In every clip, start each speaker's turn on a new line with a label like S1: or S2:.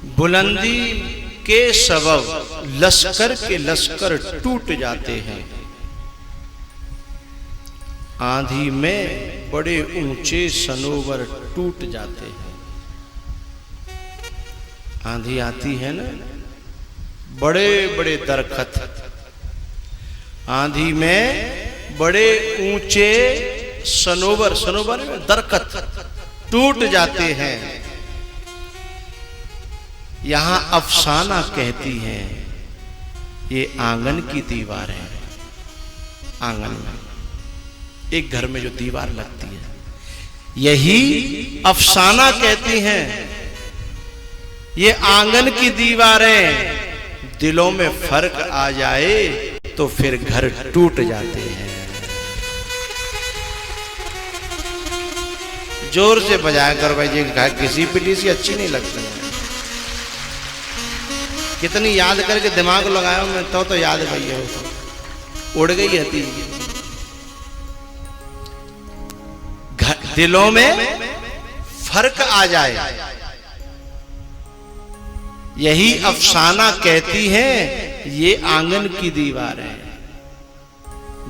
S1: बुलंदी के सबब लश्कर के लश्कर टूट जाते हैं। आंधी में बड़े ऊंचे सनोवर टूट जाते हैं। आंधी आती है ना, बड़े बड़े दरखत आंधी में बड़े ऊंचे सनोवर, सनोवर में दरखत टूट जाते हैं। यहां अफसाना कहती है ये आंगन की दीवार है। आंगन में एक घर में जो दीवार लगती है, यही अफसाना कहती हैं ये आंगन की दीवारें। दिलों में फर्क आ जाए तो फिर घर टूट जाते हैं। जोर से बजाया कर भाई जी, किसी पीटी सी अच्छी नहीं लगती है। कितनी याद करके दिमाग लगाया मैं तो याद भैया उड़ गई है। दिलों में फर्क आ जाए, यही अफसाना कहती है ये आंगन की दीवार है।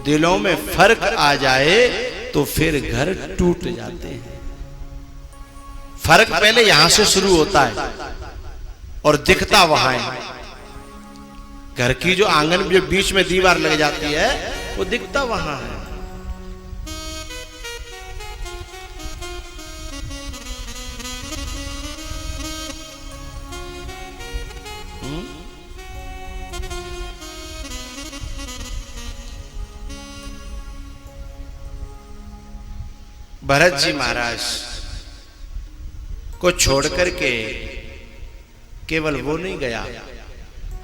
S1: दिलों में फर्क आ जाए तो फिर घर टूट जाते हैं। फर्क पहले यहां से शुरू होता है और दिखता वहां है। घर की जो आंगन जो बीच में दीवार लग जाती है वो दिखता वहां है। भरत जी महाराज को छोड़कर के केवल वो नहीं गया,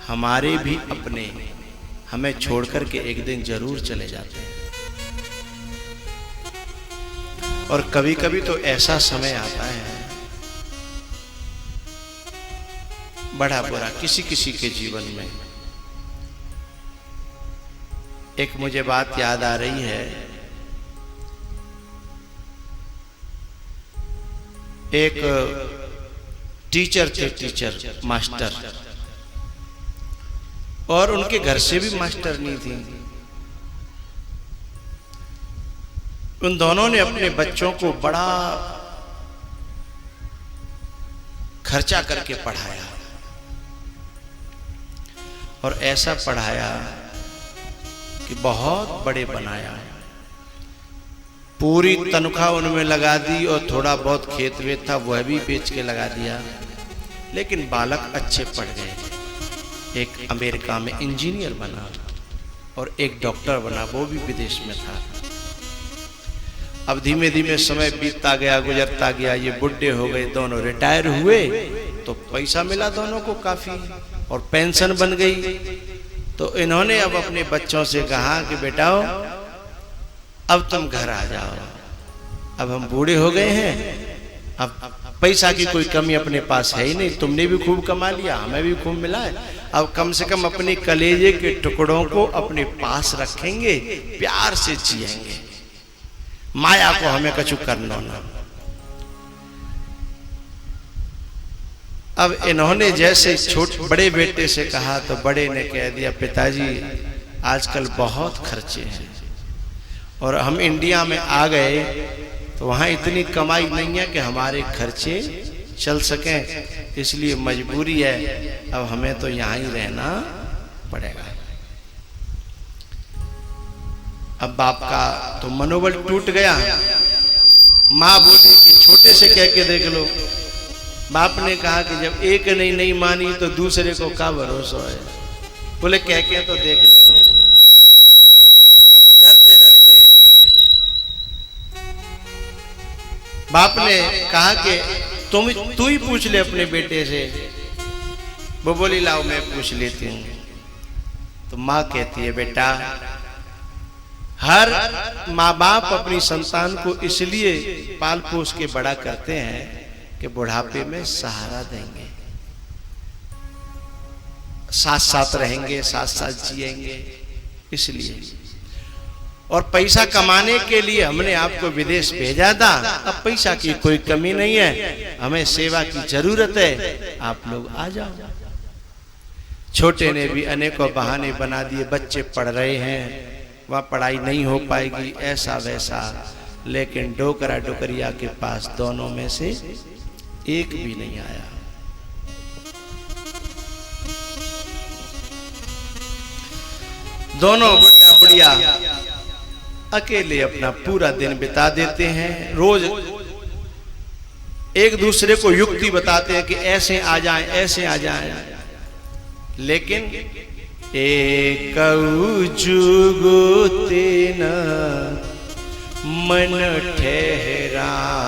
S1: हमारे भी अपने हमें छोड़कर के एक दिन जरूर चले जाते हैं। और कभी कभी तो ऐसा समय आता है बड़ा बुरा किसी किसी के जीवन में। एक मुझे बात याद आ रही है, एक टीचर थे, टीचर मास्टर, और उनके घर से भी मास्टर नहीं थी। उन दोनों ने अपने बच्चों को बड़ा खर्चा करके पढ़ाया और ऐसा पढ़ाया कि बहुत बड़े बनाया। पूरी तनख्वाह उनमें लगा दी और थोड़ा बहुत खेत वेत था वह भी बेच के लगा दिया। लेकिन बालक अच्छे पढ़ गए। एक अमेरिका में इंजीनियर बना और एक डॉक्टर बना, वो भी विदेश में था। अब धीमे धीमे समय बीतता गया, गुजरता गया, ये बुढ़े हो गए, दोनों रिटायर हुए तो पैसा मिला दोनों को काफी और पेंशन बन गई। तो इन्होंने अब अपने बच्चों से कहा कि बेटाओ अब तुम घर आ जाओ, अब हम बूढ़े हो गए हैं, अब पैसा की कोई कमी अपने पास है ही नहीं, तुमने भी खूब कमा लिया, हमें भी खूब मिला है, अब कम से कम अपने कलेजे के टुकड़ों को अपने पास रखेंगे, प्यार से जिएंगे, माया को हमें कछु करना ना। अब इन्होंने जैसे बड़े बेटे से कहा तो बड़े ने कह दिया पिताजी आजकल बहुत खर्चे हैं और हम इंडिया में आ गए तो वहाँ इतनी कमाई नहीं है कि हमारे खर्चे चल सकें, इसलिए मजबूरी है, अब हमें तो यहाँ ही रहना पड़ेगा। अब बाप का तो मनोबल टूट गया। माँ बोली कि छोटे से कह के देख लो। बाप ने कहा कि जब एक नहीं मानी तो दूसरे को क्या भरोसा है। बोले कह के तो देख लो। डरते डरते बाप ने कहा कि तू ही पूछ ले अपने बेटे से। वो बोली लाओ मैं पूछ लेती हूँ। तो माँ कहती है बेटा, हर माँ बाप अपनी संतान को इसलिए पाल पोस के बड़ा करते हैं कि बुढ़ापे में सहारा देंगे, साथ साथ रहेंगे, साथ साथ जिएंगे, इसलिए। और पैसा कमाने के लिए हमने आपको विदेश भेजा था। अब पैसा की कोई कमी नहीं है, हमें सेवा की जरूरत है, आप लोग आ जाओ। छोटे ने भी अनेकों बहाने बना दिए, बच्चे पढ़ रहे हैं, वहां पढ़ाई नहीं हो पाएगी, ऐसा वैसा। लेकिन डोकरा डोकरिया के पास दोनों में से एक भी नहीं आया। दोनों बुढ़ा बुढ़िया अकेले अपना पूरा दिन बिता देते हैं। रोज एक दूसरे को युक्ति बताते हैं कि ऐसे आ जाएं, ऐसे आ जाएं। लेकिन एक जुगुते न मन ठहरानी,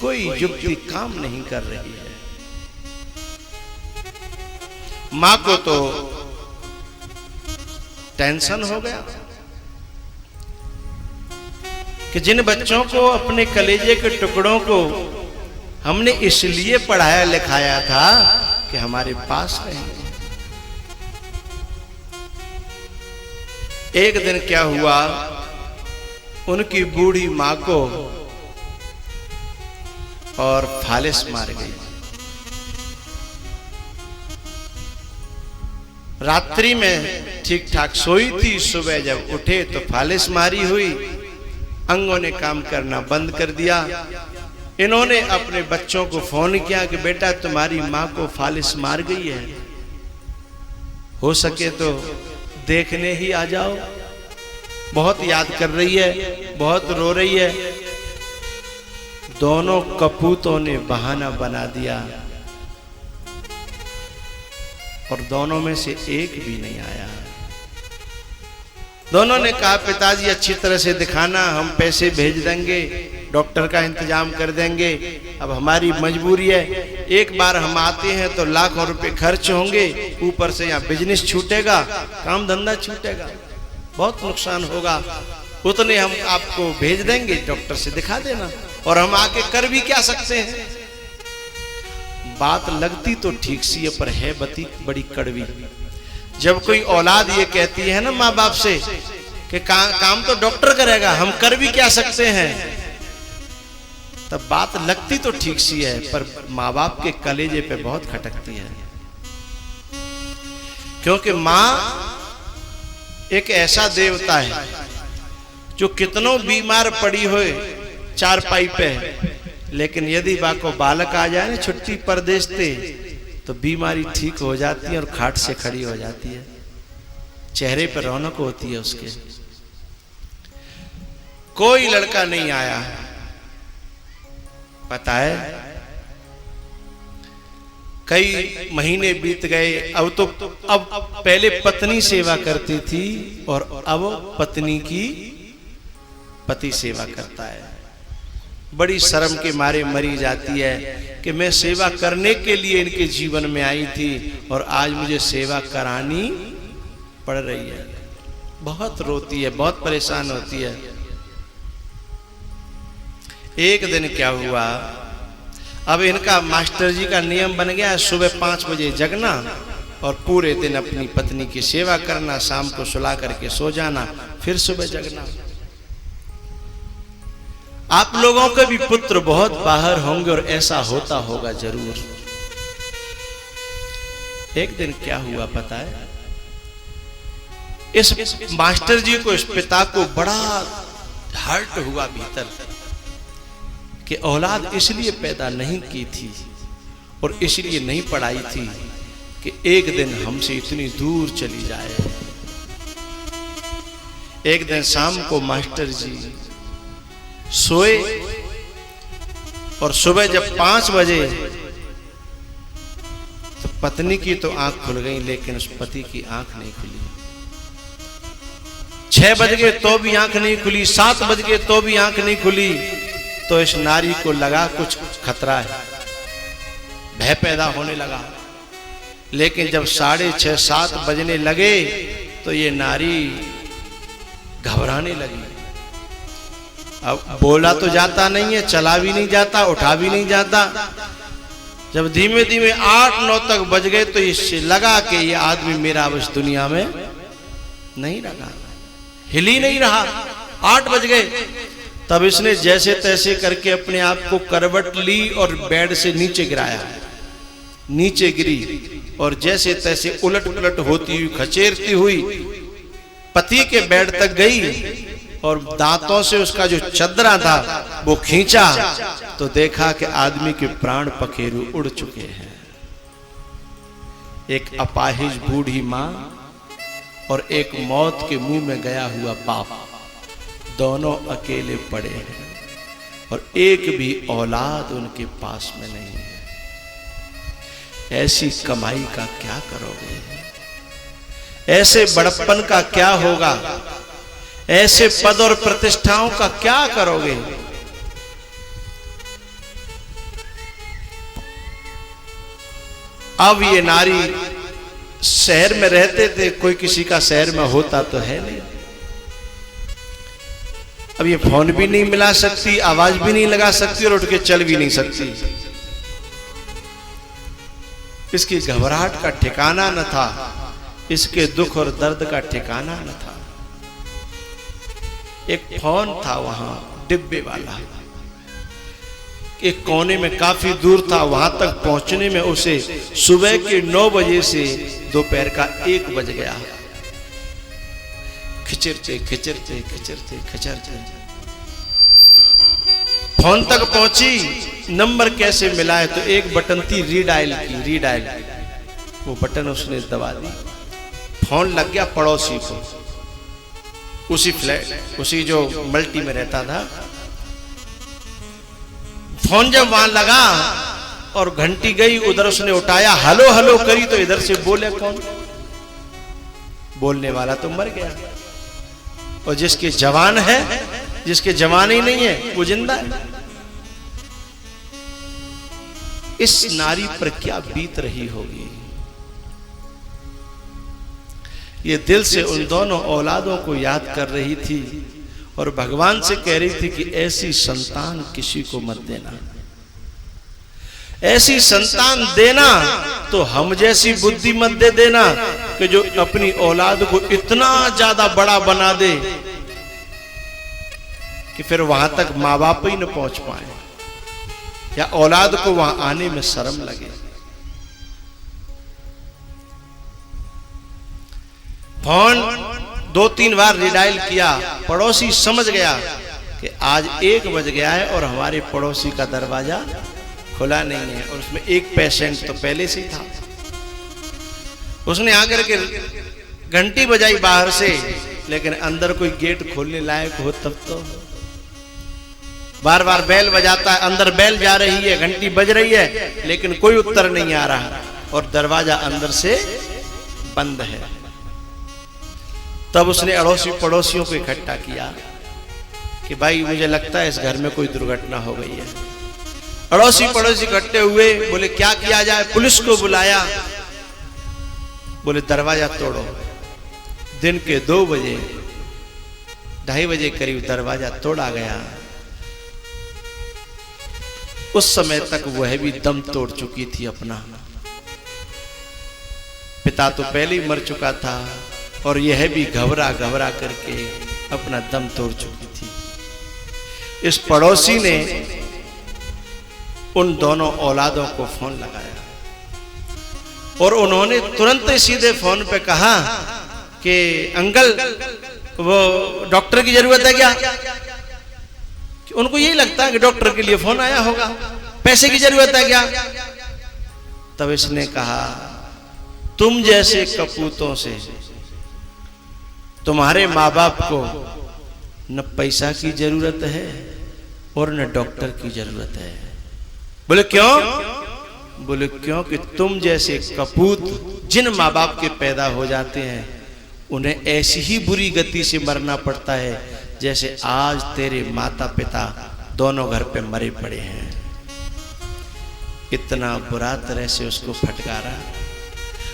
S1: कोई युक्ति काम नहीं कर रही है। मां को तो टेंशन हो गया कि जिन बच्चों को, अपने कलेजे के टुकड़ों को हमने इसलिए पढ़ाया लिखाया था कि हमारे पास रहेंगे। एक दिन क्या हुआ, उनकी बूढ़ी मां को और फालिस मार गई। रात्रि में ठीक ठाक सोई थी, सुबह जब उठे तो फालिस मारी हुई। अंगों ने काम करना बंद कर दिया। इन्होंने अपने बच्चों को फोन किया कि बेटा तुम्हारी मां को फालिस मार गई है, हो सके तो देखने ही आ जाओ, बहुत याद कर रही है, बहुत रो रही है। दोनों कपूतों ने बहाना बना दिया और दोनों में से एक भी नहीं आया। दोनों ने कहा पिताजी अच्छी तरह से दिखाना, हम पैसे भेज देंगे, डॉक्टर का इंतजाम कर देंगे, अब हमारी मजबूरी है, एक बार हम आते हैं तो लाखों रुपए खर्च होंगे, ऊपर से यहाँ बिजनेस छूटेगा, काम धंधा छूटेगा, बहुत नुकसान होगा, उतने हम आपको भेज देंगे, डॉक्टर से दिखा देना, और हम आके कर भी क्या सकते हैं। बात लगती तो ठीक सी है, पर है बड़ी कड़वी। जब कोई औलाद ये कहती है ना माँ बाप से कि काम तो डॉक्टर करेगा, हम कर भी क्या सकते हैं, तब बात लगती तो ठीक सी है, पर माँ बाप के कलेजे पे बहुत खटकती है। क्योंकि माँ एक ऐसा देवता है जो कितनों बीमार पड़ी होए चारपाई पे, लेकिन यदि बा को बालक आ जाए ना छुट्टी परदेश से, तो बीमारी ठीक हो जाती है और खाट से खड़ी हो जाती है, चेहरे पर रौनक होती है उसके। कोई लड़का नहीं आया, पता है कई महीने बीत गए। अब पहले पत्नी सेवा करती थी और अब पत्नी की पति सेवा करता है। बड़ी शर्म के मारे मरी जाती है कि मैं सेवा करने के लिए इनके जीवन में आई थी और आज मुझे सेवा करानी पड़ रही है। बहुत रोती है, बहुत परेशान होती है। एक दिन क्या हुआ, अब इनका मास्टर जी का नियम बन गया है सुबह 5 बजे जगना और पूरे दिन अपनी पत्नी की सेवा करना, शाम को सुला करके सो जाना, फिर सुबह जगना। आप लोगों के भी पुत्र बहुत बाहर होंगे और ऐसा होता होगा जरूर। एक दिन क्या हुआ पता है, इस मास्टर जी को, इस पिता को बड़ा हर्ट हुआ भीतर कि औलाद इसलिए पैदा नहीं की थी और इसलिए नहीं पढ़ाई थी कि एक दिन हमसे इतनी दूर चली जाए। एक दिन शाम को मास्टर जी सोए और सुबह जब 5 बजे तो पत्नी की तो आंख खुल गई, लेकिन उस पति की आंख नहीं खुली। 6 बज गए तो भी आंख नहीं खुली, 7 बज गए तो भी आंख नहीं खुली। तो इस नारी को लगा कुछ खतरा है, भय पैदा होने लगा। लेकिन जब 6:30-7 बजने लगे तो ये नारी घबराने लगी। अब बोला तो जाता नहीं है, चला भी नहीं जाता, उठा भी नहीं जाता। जब धीमे धीमे 8-9 तक बज गए तो इससे लगा कि ये आदमी मेरा अब इस दुनिया में नहीं लगा, हिल ही नहीं रहा। 8 बज गए। तब इसने जैसे तैसे करके अपने आप को करवट ली और बेड से नीचे गिराया। नीचे गिरी और जैसे तैसे उलट पुलट होती हुई, खचेरती हुई पति के बेड तक गई और दांतों से उसका जो चदरा था वो खींचा तो देखा कि आदमी के प्राण पखेरु उड़ चुके हैं। एक अपाहिज बूढ़ी मां और एक मौत के मुंह में गया हुआ बाप, दोनों अकेले पड़े हैं और एक भी औलाद उनके पास में नहीं है। ऐसी कमाई का क्या करोगे? ऐसे बड़प्पन का क्या होगा? ऐसे पद और प्रतिष्ठाओं का क्या करोगे? अब ये नारी शहर में रहते थे, कोई किसी का शहर में होता तो है नहीं। अब ये फोन भी नहीं मिला सकती, आवाज भी नहीं लगा सकती और उठ के चल भी नहीं सकती। इसकी घबराहट का ठिकाना न था, इसके दुख और दर्द का ठिकाना न था। एक फोन था वहां डिब्बे वाला, एक कोने में काफी दूर था। वहां तक पहुंचने में उसे सुबह के 9 बजे से दोपहर का 1 बज गया। खिचरते खिचरते खिचरते खिचरते फोन तक पहुंची। नंबर कैसे मिला है तो एक बटन थी रीडायल की, रीडायल। वो बटन उसने दबा दी, फोन लग गया पड़ोसी को, उसी फ्लैट, उसी जो मल्टी में रहता था। फोन जब वहां लगा और घंटी गई, उधर उसने उठाया, हेलो हेलो करी तो इधर से बोले कौन? बोलने वाला तो मर गया और जिसके जवान है, जिसके जवान ही नहीं है वो जिंदा है। इस नारी पर क्या बीत रही होगी? ये दिल से उन दोनों औलादों को याद कर रही थी और भगवान से कह रही थी कि ऐसी संतान किसी को मत देना। ऐसी संतान देना तो हम जैसी बुद्धि मत दे देना कि जो अपनी औलाद को इतना ज्यादा बड़ा बना दे कि फिर वहां तक माँ बाप ही न पहुंच पाए या औलाद को वहां आने में शर्म लगे। फोन 2-3 बार रिडायल किया, पड़ोसी समझ गया कि आज 1 बज गया है और हमारे पड़ोसी का दरवाजा खुला नहीं है और उसमें एक पेशेंट तो पहले से ही था। उसने आकर के घंटी बजाई बाहर से, लेकिन अंदर कोई गेट खोलने लायक हो तब तो। बार बार बेल बजाता है, अंदर बेल जा रही है, घंटी बज रही है, लेकिन कोई उत्तर नहीं आ रहा और दरवाजा अंदर से बंद है। तब उसने अड़ोसी पड़ोसियों को इकट्ठा किया कि भाई मुझे लगता है इस घर में कोई दुर्घटना हो गई है। अड़ोसी पड़ोसी इकट्ठे हुए, बोले क्या किया जाए? पुलिस को बुलाया, बोले दरवाजा तोड़ो। दिन के 2 बजे 2:30 बजे करीब दरवाजा तोड़ा गया। उस समय तक वह भी दम तोड़ चुकी थी अपना। पिता तो पहले ही मर चुका था और यह भी घबरा घबरा करके अपना दम तोड़ चुकी थी। इस पड़ोसी ने उन दोनों औलादों को फोन लगाया और उन्होंने तुरंत ही सीधे फोन पे कहा कि अंकल वो डॉक्टर की जरूरत है क्या? कि उनको यही लगता है कि डॉक्टर के लिए फोन आया होगा। पैसे की जरूरत है क्या? तब इसने कहा तुम जैसे कपूतों से तुम्हारे माँ बाप को न पैसा की जरूरत है और न डॉक्टर की जरूरत है। बोले क्यों? बोले क्योंकि तुम जैसे कपूत जिन माँ बाप के पैदा हो जाते हैं उन्हें ऐसी ही बुरी गति से मरना पड़ता है जैसे आज तेरे माता पिता दोनों घर पे मरे पड़े हैं। इतना बुरा तरह से उसको फटकारा।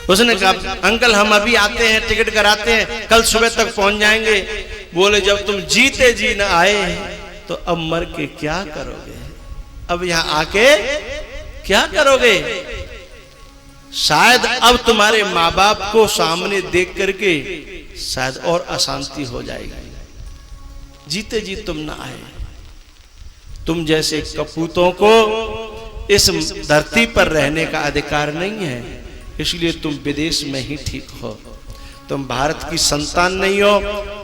S1: उसने कहा अंकल हम अभी आते हैं, टिकट कराते हैं, कल सुबह तक पहुंच जाएंगे। बोले जब तुम जीते जी न आए तो अब मर के क्या करोगे? अब यहां आके क्या करोगे? शायद अब तुम्हारे माँ बाप को सामने देख करके शायद और अशांति हो जाएगी। जीते जी तुम ना आए। तुम जैसे कपूतों को इस धरती पर रहने का अधिकार नहीं है, इसलिए तुम विदेश में ही ठीक हो। तुम भारत की संतान नहीं हो,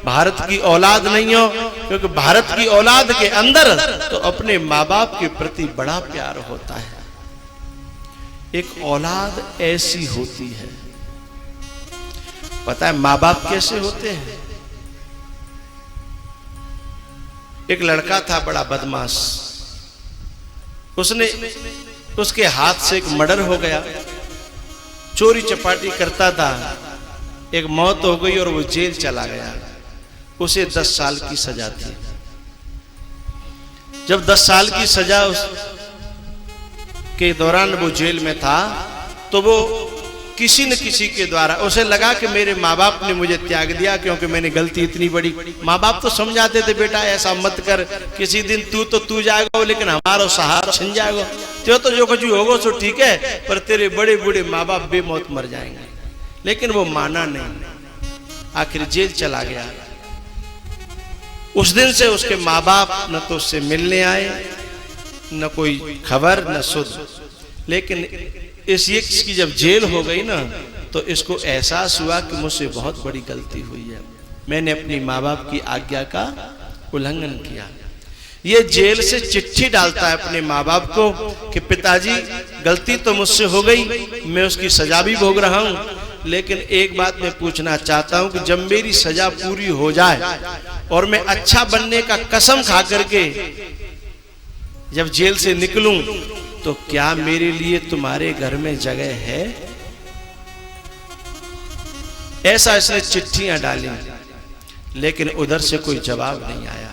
S1: भारत की औलाद नहीं हो, क्योंकि भारत की औलाद के अंदर तो अपने माँ बाप के प्रति बड़ा प्यार होता है। एक औलाद ऐसी होती है, पता है माँ बाप कैसे होते हैं? एक लड़का था बड़ा बदमाश, उसके हाथ से एक मर्डर हो गया। चोरी चपाटी करता था, एक मौत हो गई और वो जेल चला गया। उसे 10 साल की सजा थी। जब 10 साल की सजा के दौरान वो जेल में था, तो वो किसी न किसी के द्वारा उसे लगा कि मेरे माँ बाप ने मुझे त्याग दिया क्योंकि मैंने गलती इतनी बड़ी। माँ बाप तो समझाते थे बेटा ऐसा मत कर, किसी दिन तू जाएगा लेकिन हमारा सहारा छिन जाएगा, तो जो कुछ होगा सो ठीक है, पर तेरे बड़े बूढ़े माँ बाप बेमौत मर जाएंगे। लेकिन वो माना नहीं, आखिर जेल चला गया। उस दिन से उसके माँ बाप न तो उससे मिलने आए, न कोई खबर न सुध। लेकिन इसकी जब जेल हो गई ना, तो इसको एहसास हुआ कि मुझसे बहुत बड़ी गलती हुई है, मैंने अपनी माँ बाप की आज्ञा का उल्लंघन किया। ये जेल से चिट्ठी डालता है अपने माँ बाप को कि पिताजी गलती तो मुझसे हो गई, मैं उसकी सजा भी भोग रहा हूँ, लेकिन एक बात मैं पूछना चाहता हूँ कि जब मेरी सजा पूरी हो जाए और मैं अच्छा बनने का कसम खा करके जब जेल से निकलूं, तो क्या मेरे लिए तुम्हारे घर में जगह है? ऐसा इसने चिट्ठियां डाली, लेकिन उधर से कोई जवाब नहीं आया।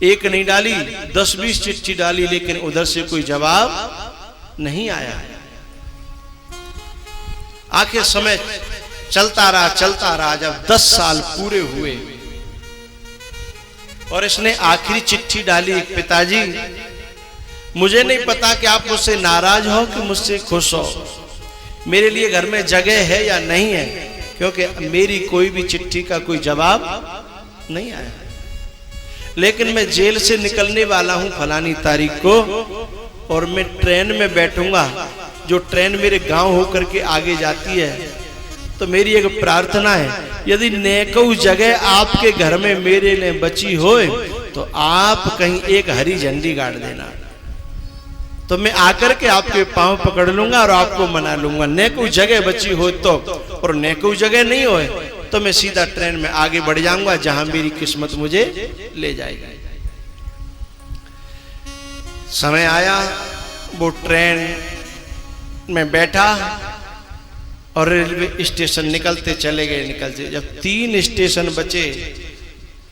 S1: एक नहीं डाली, 10-20 चिट्ठी डाली, लेकिन उधर से कोई जवाब नहीं आया। आखिर समय चलता रहा। जब 10 साल पूरे हुए और इसने आखिरी चिट्ठी डाली, पिताजी मुझे नहीं पता कि आप मुझसे नाराज हो कि मुझसे खुश हो, मेरे लिए घर में जगह है या नहीं है, क्योंकि मेरी कोई भी चिट्ठी का कोई जवाब नहीं आया। लेकिन मैं जेल से निकलने वाला हूं फलानी तारीख को, और मैं ट्रेन में बैठूंगा, जो ट्रेन मेरे गांव होकर के आगे जाती है। तो मेरी एक प्रार्थना है, यदि नेको जगह आपके घर में मेरे लिए बची होए, तो आप कहीं एक हरी झंडी गाड़ देना, तो मैं आकर के आपके पांव पकड़ लूंगा और आपको मना लूंगा। नेको जगह बची हो तो, और नेको जगह नहीं होए तो मैं सीधा ट्रेन में आगे बढ़ जाऊंगा जहां मेरी किस्मत मुझे ले जाएगी। समय आया, वो ट्रेन में बैठा और रेलवे स्टेशन निकलते चले गए। जब 3 स्टेशन बचे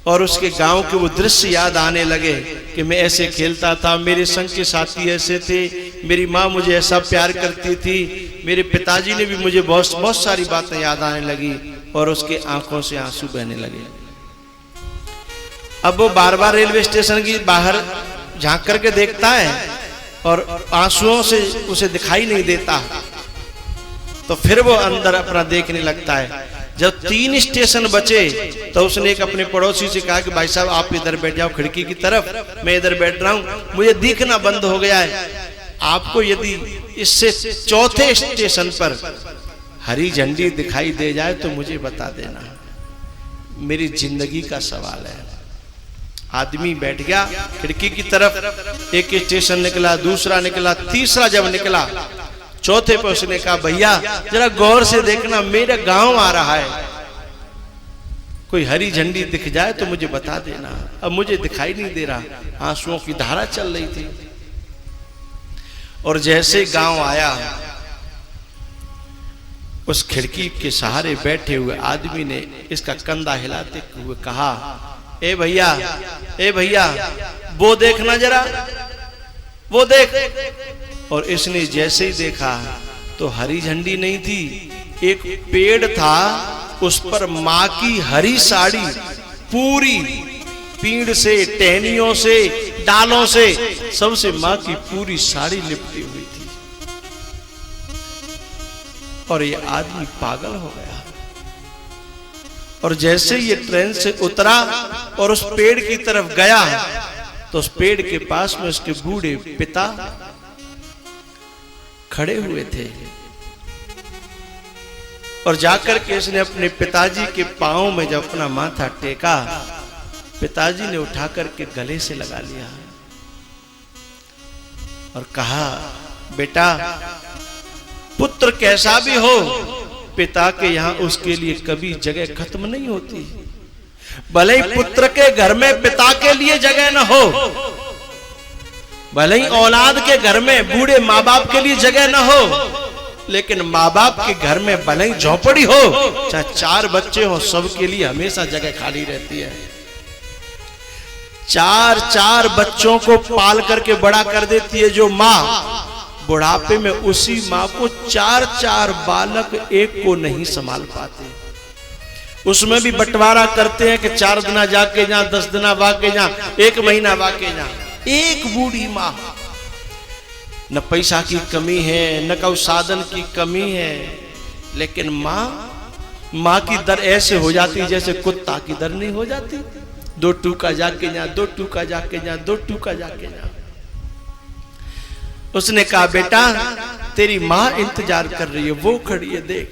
S1: और उसके गांव के वो दृश्य याद आने लगे कि मैं ऐसे खेलता था, मेरे संग के साथी ऐसे थे, मेरी माँ मुझे ऐसा प्यार करती थी, मेरे पिताजी ने भी मुझे बहुत सारी बातें याद आने लगी, और उसके आंखों से आंसू बहने लगे। अब वो बार-बार रेलवे स्टेशन की बाहर झांक करके देखता है और आंसुओं से उसे दिखाई नहीं देता, तो फिर वो अंदर अपना देखने लगता है। जब 3 स्टेशन बचे तो उसने एक अपने पड़ोसी से कहा कि भाई साहब आप इधर बैठ जाओ खिड़की की तरफ, मैं इधर बैठ रहा हूं, मुझे दिखना बंद हो गया है। आपको यदि इससे 4थे स्टेशन पर हरी झंडी दिखाई दे जाए तो मुझे बता देना, मेरी जिंदगी का सवाल है। आदमी बैठ गया खिड़की की तरफ, एक स्टेशन निकला, दूसरा निकला, तीसरा जब निकला, 4थे पे उसने कहा भैया जरा गौर से देखना, मेरा गांव आ रहा है, कोई हरी झंडी दिख जाए तो मुझे बता देना। अब मुझे दिखाई नहीं दे रहा, आंसुओं की धारा चल रही थी। और जैसे गांव आया, उस खिड़की के सहारे बैठे हुए आदमी ने इसका कंधा हिलाते हुए कहा, ए भैया वो देखना जरा, वो देख। और इसने जैसे ही देखा तो हरी झंडी नहीं थी, एक पेड़ था, उस पर माँ की हरी साड़ी पूरी पीड़ से, टहनियों से, डालों से, सबसे माँ की पूरी साड़ी लिपटी हुई थी। और ये आदमी पागल हो गया और जैसे ये ट्रेन से उतरा और उस पेड़ की तरफ गया तो उस पेड़ के पास में उसके बूढ़े पिता खड़े हुए थे और जाकर के इसने अपने पिताजी के पांव में जब अपना माथा टेका, पिताजी ने उठा करके गले से लगा लिया और कहा, बेटा पुत्र कैसा भी हो, पिता के यहां उसके लिए कभी जगह खत्म नहीं होती। भले ही पुत्र के घर में पिता के लिए जगह न हो, भले ही औलाद के घर में बूढ़े माँ बाप के लिए जगह न हो, लेकिन माँ बाप के घर में भले ही झोपड़ी हो, चाहे 4 बच्चे हो, सबके लिए हमेशा जगह खाली रहती है। 4 बच्चों को पाल करके बड़ा कर देती है जो माँ, बुढ़ापे में उसी माँ को 4 बालक एक को नहीं संभाल पाते। उसमें भी बंटवारा करते हैं कि 4 दिना जाके जा, 10 दिना वाके जा, 1 महीना वाके जा। एक बूढ़ी माँ, न पैसा की कमी है, न कोई साधन की कमी है, लेकिन माँ की दर ऐसे हो जाती जैसे कुत्ता की दर नहीं हो जाती। 2 टूका जाके जा, 2 टूका जाके जा, 2 टूका जाके जा। उसने कहा, बेटा तेरी माँ इंतजार कर रही है, वो खड़ी है देख।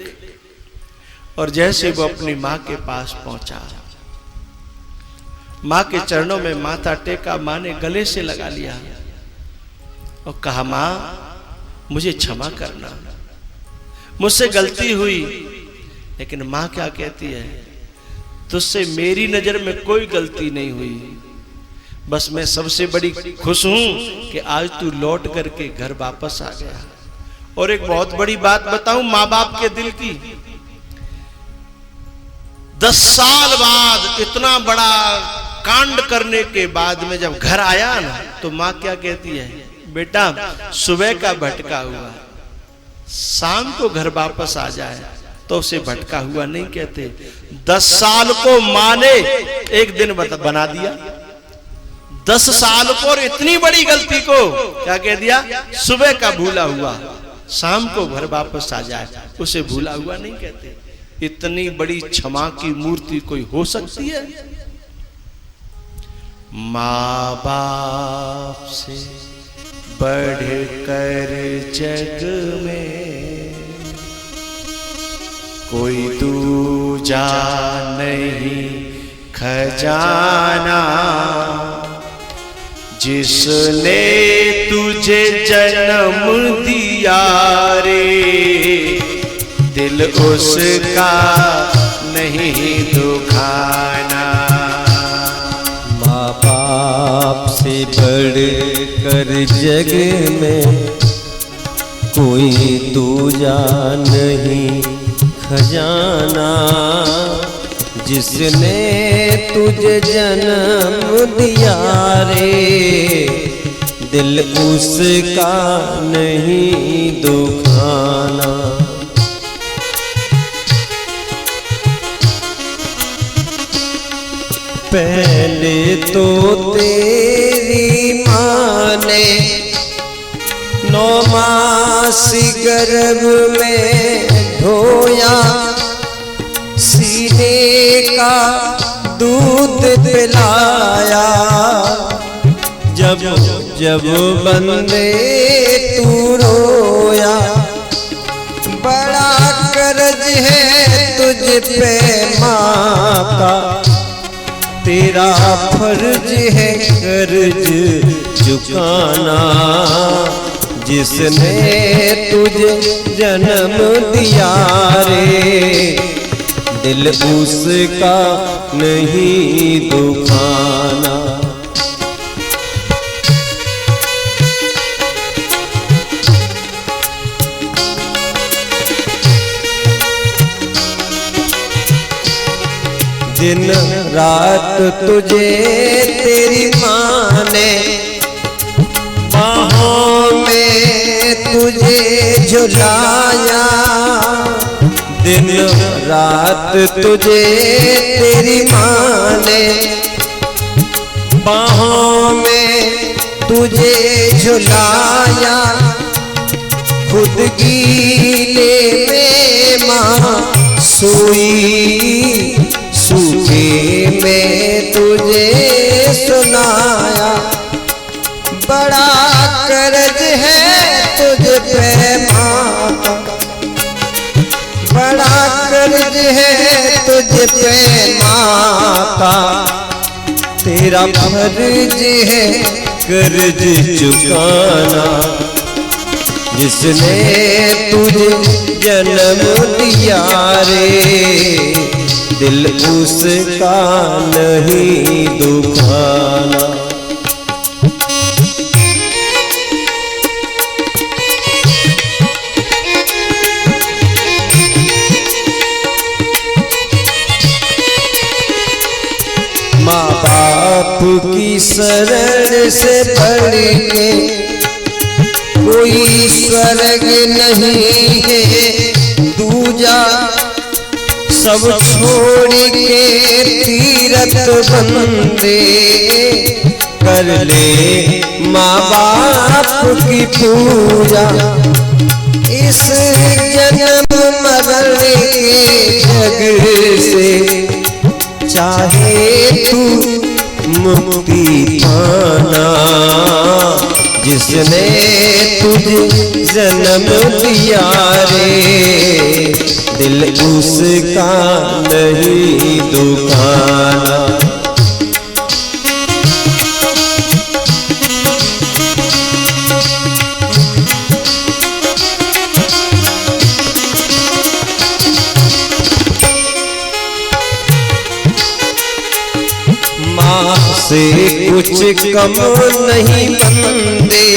S1: और जैसे वो अपनी माँ के पास पहुंचा, माँ के चरणों में माथा टेका, माँ ने गले से लगा लिया और कहा, माँ मुझे क्षमा करना, मुझसे गलती हुई। लेकिन माँ क्या कहती है, तुझसे मेरी नजर में कोई गलती नहीं हुई, बस मैं सबसे बड़ी खुश हूं कि आज तू लौट करके घर वापस आ गया। और एक बहुत बड़ी बात बताऊं माँ बाप के दिल की, 10 साल बाद इतना बड़ा कांड करने के बाद में जब घर आया ना, तो माँ क्या कहती है, बेटा सुबह का भटका हुआ शाम को घर वापस आ जाए तो उसे भटका हुआ नहीं कहते। 10 साल को माँ ने एक दिन बना दिया, 10 साल को और इतनी बड़ी गलती को क्या कह दिया, सुबह का भूला हुआ शाम को घर वापस आ जाए उसे भूला हुआ नहीं कहते। इतनी बड़ी क्षमा की मूर्ति कोई हो सकती है? माँ बाप से बढ़कर जग में कोई दूजा नहीं खजाना, जिसने तुझे जन्म दिया रे, दिल उसका नहीं दुखाना।
S2: माँ बाप से बढ़कर जग में कोई दूजा नहीं खजाना, जिसने तुझे जन्म दिया रे, दिल उसका नहीं दुखाना। पहले तो तेरी माँ ने 9 मास गर्भ में ढोया, सीने का दूध पिलाया, जब जब बंदे तू रोया। बड़ा कर्ज है तुझ पे माँ का, तेरा फर्ज है कर्ज चुकाना, जिसने तुझे जन्म दिया रे, दिल उसका नहीं दुखाना। दिन रात तुझे तेरी माँ ने बाहों में तुझे झुलाया, दिन रात तुझे तेरी माँ ने बाहों में तुझे झुलाया, खुद गीले में माँ सोई भी मैं तुझे सुनाया, बड़ा कर्ज है तुझ पे माता, बड़ा कर्ज है तुझ पे माता, तेरा फर्ज है कर्ज चुकाना। जिसने तुझे जन्म दिया रे, दिल उसका नहीं दुखाना। माँ बाप की शरण से बढ़ के कोई स्वर्ग नहीं है दूजा, सब छोड़ के तीरथ बंदे कर ले माँ बाप की पूजा। इस जन्म मरण के जग से चाहे तू मुक्ति पाना, जिसने तुझे जन्म दिया रे, दिल उसका नहीं दुखाना। माँ से कुछ कम नहीं बंदे,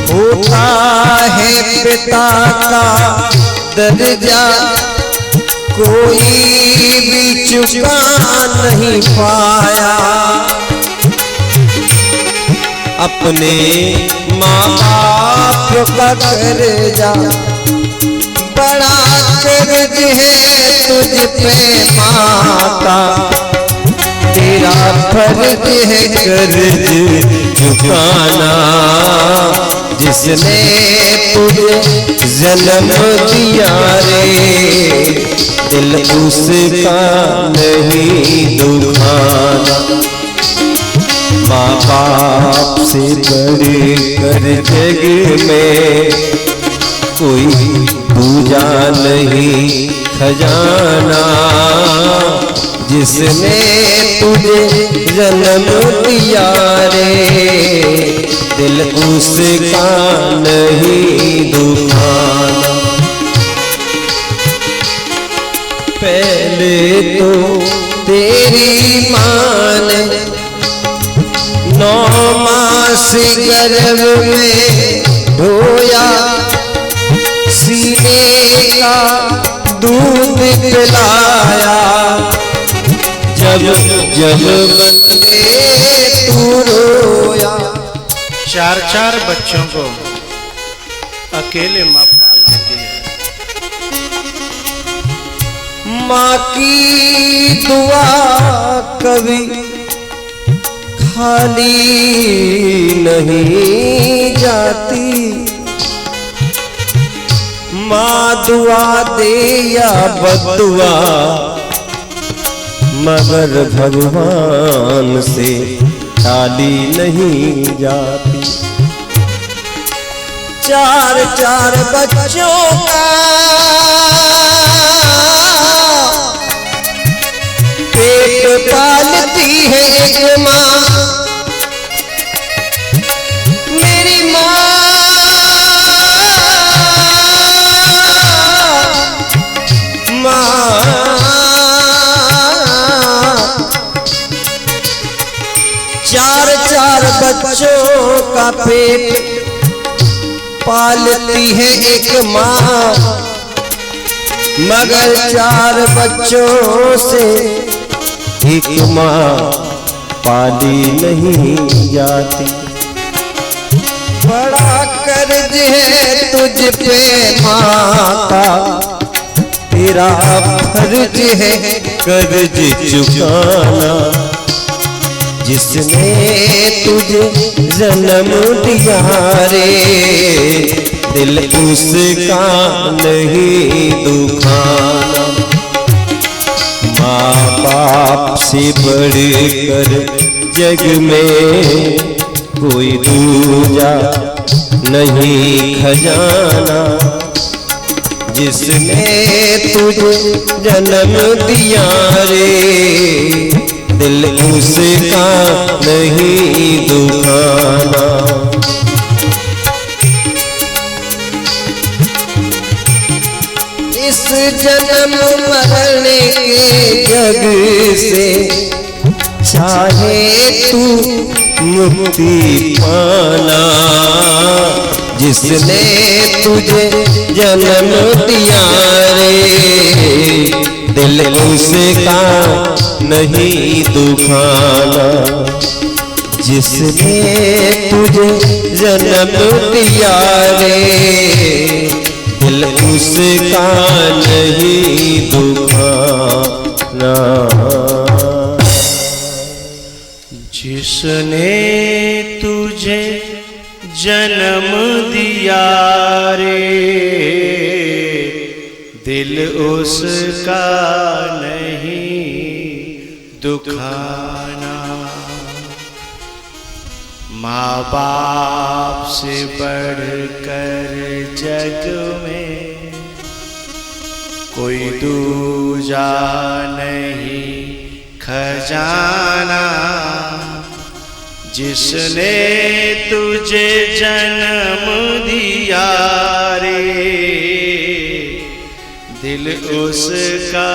S2: होता है पिता का दर्जा, कोई भी चुका नहीं पाया। अपने माँ बाप का कर्जा, बड़ा कर्ज है तुझ पे माता, तेरा फर्ज है कर्ज चुकाना। जिसने तुझे जन्म दिया रे, दिल उसका नहीं दुखाना। माँ बाप से बड़े कर जग में कोई पूजा नहीं खजाना। जिसने तुझे जन्म दिया रे, दिल उसका नहीं दुखाना। पहले तो तेरी माँ ने 9 मास गर्भ में ढोया, सीने का दूध पिलाया। जब जब बंदे तू रोया,
S1: 4 बच्चों को अकेले माँ पाल देती है।
S2: माँ की दुआ कभी खाली नहीं जाती। माँ दुआ दे या बदुआ, मगर भगवान से टाली नहीं जाती। 4 बच्चों का पेट पालती है एक माँ, मेरी माँ। 4 बच्चों का पेट पालती है एक माँ, मगर 4 बच्चों से एक माँ पाली नहीं जाती। बड़ा कर्ज है तुझ पे माता, तेरा फर्ज है कर्ज चुकाना। जिसने तुझे जन्म दिया रे, दिल उसका नहीं दुखाना। माँ बाप से बढ़कर जग में कोई दूजा नहीं खजाना। जिसने तुझे जन्म दिया रे दिल उसका नहीं दुखाना। इस जन्म मरने के जग से चाहे तू मुक्ति पाना। जिसने तुझे जन्म दिया रे दिल उसका नहीं दुखाना। जिसने तुझे जन्म दिया रे दिल उसका नहीं दुखाना।
S1: जिसने तुझे जन्म दिया रे दिल उसका नहीं दुखाना। माँ बाप से बढ़कर जग में कोई दूजा नहीं खजाना। जिसने तुझे जन्म दिया रे दिल उसका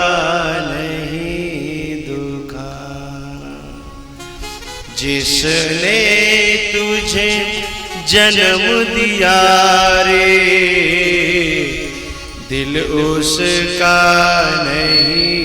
S1: नहीं दुखाना। जिसने तुझे जन्म दिया रे दिल उसका नहीं